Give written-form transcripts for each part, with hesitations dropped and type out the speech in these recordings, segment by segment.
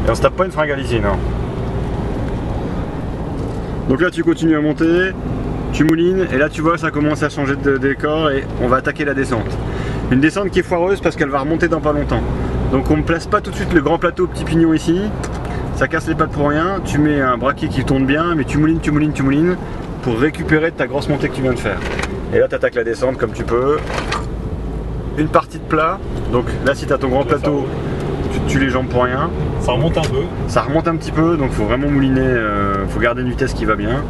Et on se tape pas une fringale ici, non. Donc là tu continues à monter, tu moulines, et là tu vois ça commence à changer de décor et on va attaquer la descente. Une descente qui est foireuse parce qu'elle va remonter dans pas longtemps. Donc on ne place pas tout de suite le grand plateau petit pignon ici, ça casse les pattes pour rien, tu mets un braquet qui tourne bien, mais tu moulines pour récupérer de ta grosse montée que tu viens de faire. Et là tu attaques la descente comme tu peux. Une partie de plat, donc là si tu as ton grand plateau, tu te tues les jambes pour rien. Ça remonte un peu. Ça remonte un petit peu, donc il faut vraiment mouliner, faut garder une vitesse qui va bien,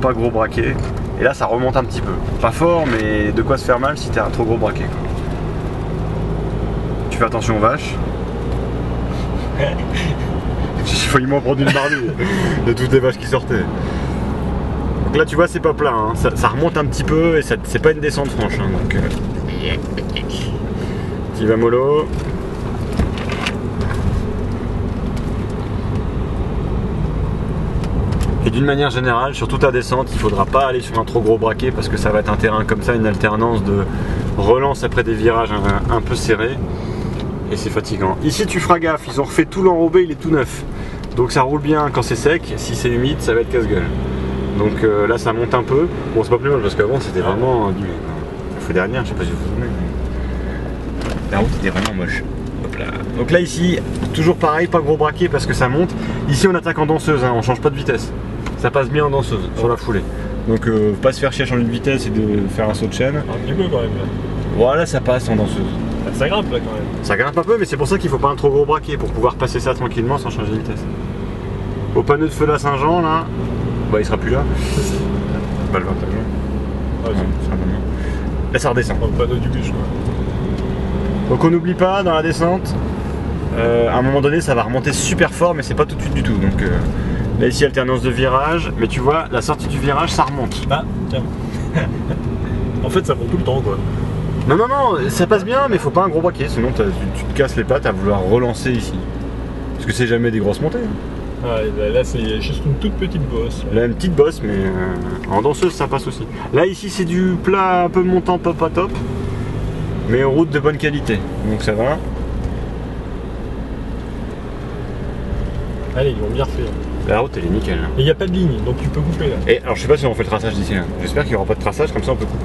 pas gros braquet. Et là ça remonte un petit peu. Pas fort, mais de quoi se faire mal si tu as un trop gros braquet. Tu fais attention aux vaches. J'ai failli m'en prendre une barbue de toutes les vaches qui sortaient. Donc là tu vois c'est pas plat, hein. Ça remonte un petit peu et c'est pas une descente franche. Hein, donc tu vas mollo. Et d'une manière générale, sur toute ta descente, il ne faudra pas aller sur un trop gros braquet parce que ça va être un terrain comme ça, une alternance de relance après des virages un peu serrés. Et c'est fatigant. Ici tu feras gaffe, ils ont refait tout l'enrobé, il est tout neuf. Donc ça roule bien quand c'est sec, si c'est humide ça va être casse-gueule. Donc là ça monte un peu. Bon c'est pas plus mal parce qu'avant c'était vraiment du... La fois dernière, je sais pas si vous vous souvenez. La route était vraiment moche. Hop là. Donc là ici, toujours pareil, pas gros braquet parce que ça monte. Ici on attaque en danseuse, hein, on change pas de vitesse. Ça passe bien en danseuse, sur la foulée. Donc pas se faire chier à changer de vitesse et de faire un saut de chaîne. Un petit peu quand même. Voilà, ça passe en danseuse. Ça grimpe là quand même. Ça grimpe un peu, mais c'est pour ça qu'il faut pas un trop gros braquet pour pouvoir passer ça tranquillement sans changer de vitesse. Au panneau de feu là Saint-Jean là, bah il sera plus là. Bah le 21 juin. Ah, ouais, là ça redescend. le panneau du bûche quoi. Donc on n'oublie pas dans la descente, à un moment donné ça va remonter super fort mais c'est pas tout de suite du tout. Donc là ici alternance de virage, mais tu vois la sortie du virage ça remonte. Ah tiens. En fait ça monte tout le temps quoi. Non non non, ça passe bien mais faut pas un gros braquet, sinon tu te casses les pattes à vouloir relancer ici. Parce que c'est jamais des grosses montées. Hein. Ah, là c'est juste une toute petite bosse. Là une petite bosse mais en danseuse ça passe aussi. Là ici c'est du plat un peu montant pas top. Mais route de bonne qualité, donc ça va. Allez, ils vont bien refaire. La route elle est nickel. Hein. Et il n'y a pas de ligne, donc tu peux couper là. Et alors je sais pas si on fait le traçage d'ici. Hein. J'espère qu'il n'y aura pas de traçage, comme ça on peut couper.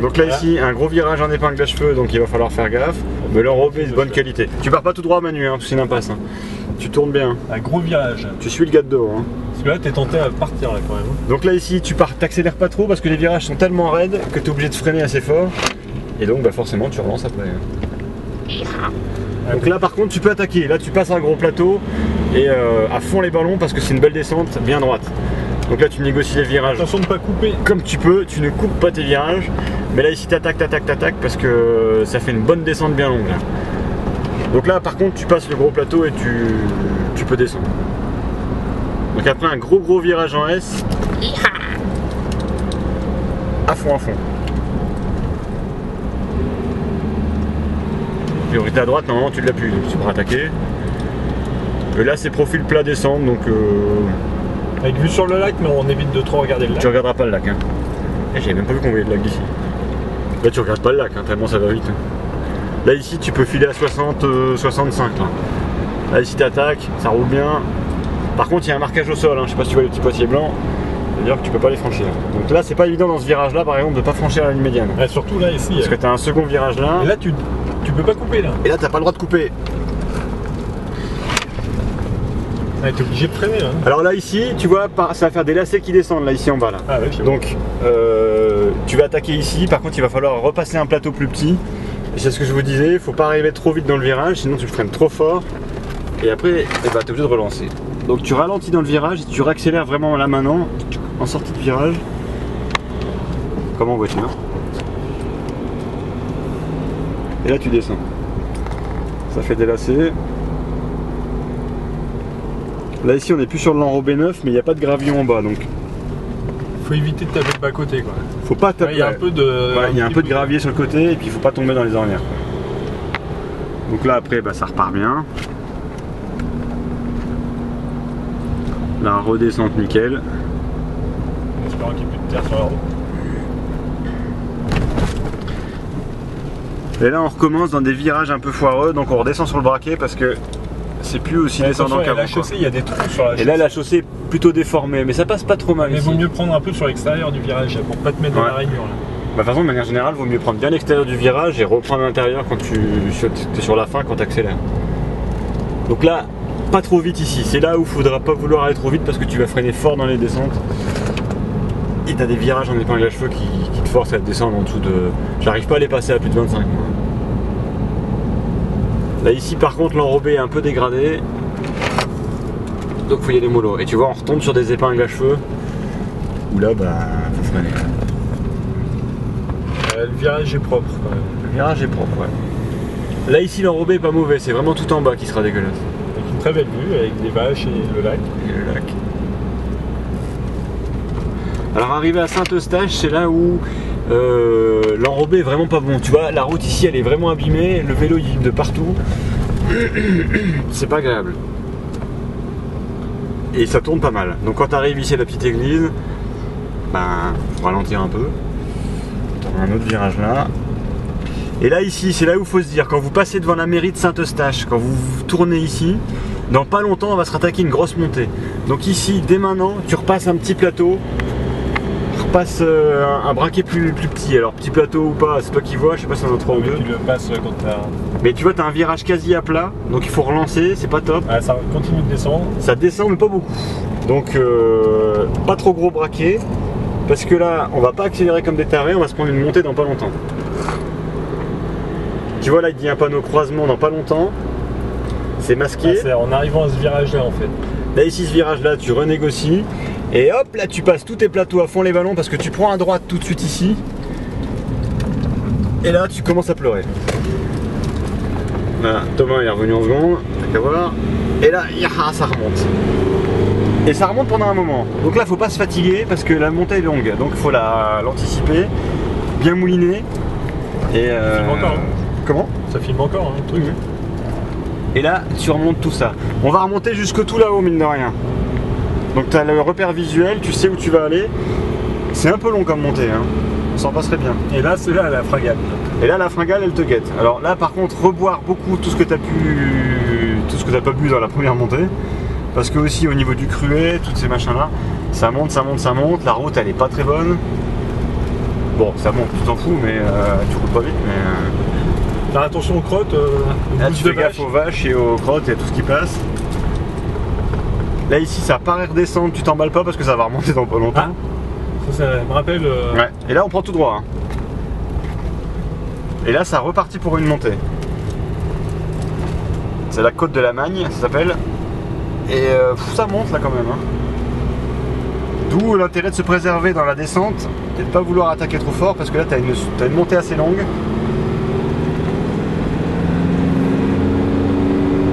Donc là ici, un gros virage en épingle à cheveux, donc il va falloir faire gaffe. Mais l'enrobé est de bonne qualité. Tu pars pas tout droit Manu, hein, c'est une impasse. Hein. Tu tournes bien. Un gros virage. Tu suis le gars de dos. Hein. Parce que là t'es tenté à partir là quand même. Donc là ici, tu pars, t'accélères pas trop parce que les virages sont tellement raides que tu es obligé de freiner assez fort. Et donc bah, forcément tu relances après. Donc là par contre tu peux attaquer. Là tu passes un gros plateau et à fond les ballons parce que c'est une belle descente bien droite. Donc là tu négocies les virages. Attention de ne pas couper. Comme tu peux, tu ne coupes pas tes virages. Mais là ici t'attaques parce que ça fait une bonne descente bien longue. Là. Donc là par contre tu passes le gros plateau et tu peux descendre. Donc après un gros virage en S. À fond. Priorité à droite, normalement tu l'as plus, tu pourras attaquer. Et là c'est profil plat descente donc avec vue sur le lac, mais on évite de trop regarder le lac. Tu regarderas pas le lac. Hein. J'avais même pas vu qu'on voyait le lac d'ici. Là tu regardes pas le lac, hein, tellement ça va vite. Hein. Là ici tu peux filer à 60, 65 là. Là ici t'attaques, ça roule bien. Par contre il y a un marquage au sol, hein. Je sais pas si tu vois les petits poitiers blancs. C'est-à-dire que tu peux pas les franchir. Donc là c'est pas évident dans ce virage là par exemple de pas franchir la ligne médiane. Ouais, surtout là ici. Parce que tu as un second virage là. Et là tu peux pas couper là. Et là t'as pas le droit de couper. Ah, t'es obligé de freiner là. Alors là ici tu vois ça va faire des lacets qui descendent là ici en bas là. Ah, ouais, donc tu vas attaquer ici, par contre il va falloir repasser un plateau plus petit. Et c'est ce que je vous disais, il faut pas arriver trop vite dans le virage, sinon tu le freines trop fort. Et après tu es obligé de relancer. Donc tu ralentis dans le virage et tu réaccélères vraiment là maintenant, en sortie de virage. Comme en voiture. Et là tu descends. Ça fait des lacets. Là ici on n'est plus sur l'enrobé neuf mais il n'y a pas de gravillon en bas donc. Faut éviter de taper de bas côté quoi. Faut pas taper. Il y a un peu de. Ouais, il y a un peu de gravier sur le côté et puis il faut pas tomber dans les ornières. Donc là après bah, ça repart bien. La redescente nickel. En espérant qu'il n'y ait plus de terre sur la route. Et là on recommence dans des virages un peu foireux, donc on redescend sur le braquet parce que c'est plus aussi descendant qu'avant. La chaussée, il y a des trous sur la chaussée. Et là la chaussée est plutôt déformée, mais ça passe pas trop mal. Mais ici. vaut mieux prendre un peu sur l'extérieur du virage pour pas te mettre dans la rainure. Là. Bah, de toute façon, de manière générale, vaut mieux prendre bien l'extérieur du virage et reprendre l'intérieur quand tu es sur la fin, quand tu accélères. Donc là, pas trop vite ici. C'est là où il faudra pas vouloir aller trop vite parce que tu vas freiner fort dans les descentes. Et tu as des virages en épingle à cheveux qui te forcent à descendre en dessous de... J'arrive pas à les passer à plus de 25. Moi. Là ici par contre l'enrobé est un peu dégradé. Donc il faut y aller mollo. Et tu vois on retombe sur des épingles à cheveux. Où là bah faut freiner. Le virage est propre quand même. Le virage est propre, ouais. Là ici l'enrobé est pas mauvais, c'est vraiment tout en bas qui sera dégueulasse. Avec une très belle vue, avec les vaches et le lac. Et le lac. Alors arrivé à Saint-Eustache, c'est là où l'enrobé est vraiment pas bon. Tu vois, la route ici elle est vraiment abîmée, le vélo il vit de partout. C'est pas agréable. Et ça tourne pas mal. Donc quand tu arrives ici à la petite église, ben faut ralentir un peu. Un autre virage là. Et là ici, c'est là où il faut se dire, quand vous passez devant la mairie de Saint-Eustache, quand vous tournez ici, dans pas longtemps on va se rattaquer une grosse montée. Donc ici, dès maintenant, tu repasses un petit plateau, tu repasses un braquet plus petit. Alors petit plateau ou pas, c'est toi qui vois, je sais pas si on en a 3 ou 2. Tu le passes quand t'as... Mais tu vois, t'as un virage quasi à plat, donc il faut relancer, c'est pas top. Ah, ça continue de descendre. Ça descend mais pas beaucoup. Donc pas trop gros braquet. Parce que là, on va pas accélérer comme des tarés, on va se prendre une montée dans pas longtemps. Tu vois là, il dit un panneau croisement dans pas longtemps. C'est masqué. Ah, c'est en arrivant à ce virage là en fait. Là ici, ce virage là, tu renégocies. Et hop, là tu passes tous tes plateaux à fond les ballons parce que tu prends à droite tout de suite ici. Et là, tu commences à pleurer. Voilà, Thomas il est revenu en seconde, t'as qu'à voir. Et là, ça remonte. Et ça remonte pendant un moment. Donc là, faut pas se fatiguer parce que la montée est longue. Donc il faut l'anticiper, bien mouliner. Et Ça filme encore. Hein. Comment? Ça filme encore, hein, le truc. Et là, tu remontes tout ça. On va remonter jusque tout là-haut, mine de rien. Donc tu as le repère visuel, tu sais où tu vas aller. C'est un peu long comme montée, hein. On s'en passerait bien. Et là, c'est là la fringale. Et là, la fringale, elle te guette. Alors là, par contre, reboire beaucoup tout ce que tu as pas bu dans la première montée. Parce que aussi au niveau du cruet, tous ces machins là, ça monte, ça monte, ça monte, la route elle est pas très bonne. Bon, ça monte, tu t'en fous, mais tu roules pas vite, mais... Faire attention aux crottes, là tu fais gaffe aux vaches et aux crottes et à tout ce qui passe. Là ici ça paraît redescendre, tu t'emballes pas parce que ça va remonter dans pas longtemps. Ah, ça me rappelle... Ouais, et là on prend tout droit. Hein. Et là ça repartit pour une montée. C'est la côte de la Magne, ça s'appelle. Et ça monte là quand même. Hein. D'où l'intérêt de se préserver dans la descente et de ne pas vouloir attaquer trop fort parce que là tu as une montée assez longue.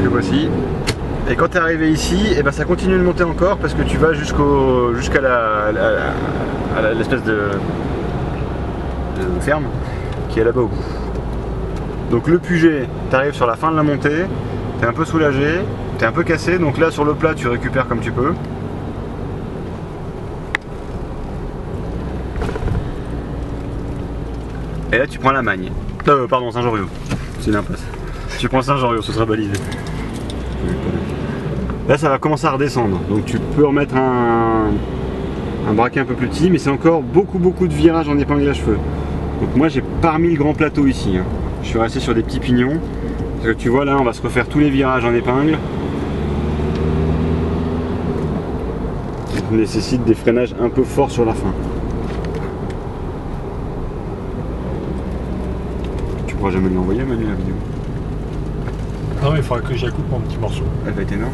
Que voici. Et quand tu es arrivé ici, et ben ça continue de monter encore parce que tu vas jusqu'à l'espèce de ferme qui est là-bas au bout. Donc le Puget, tu arrives sur la fin de la montée, tu es un peu soulagé. T'es un peu cassé, donc là sur le plat tu récupères comme tu peux. Et là tu prends la Magne. Pardon, Saint-Joriot. C'est une impasse. Tu prends Saint-Joriot, ce sera balisé. Là ça va commencer à redescendre. Donc tu peux remettre un braquet un peu plus petit, mais c'est encore beaucoup de virages en épingle à cheveux. Donc moi j'ai pas remis le grand plateau ici. Hein. Je suis resté sur des petits pignons. Parce que tu vois là on va se refaire tous les virages en épingle. Nécessite des freinages un peu forts sur la fin. Tu pourras jamais me l'envoyer Manu la vidéo. Non mais il faudra que je la coupe en petits morceaux. Elle va être énorme.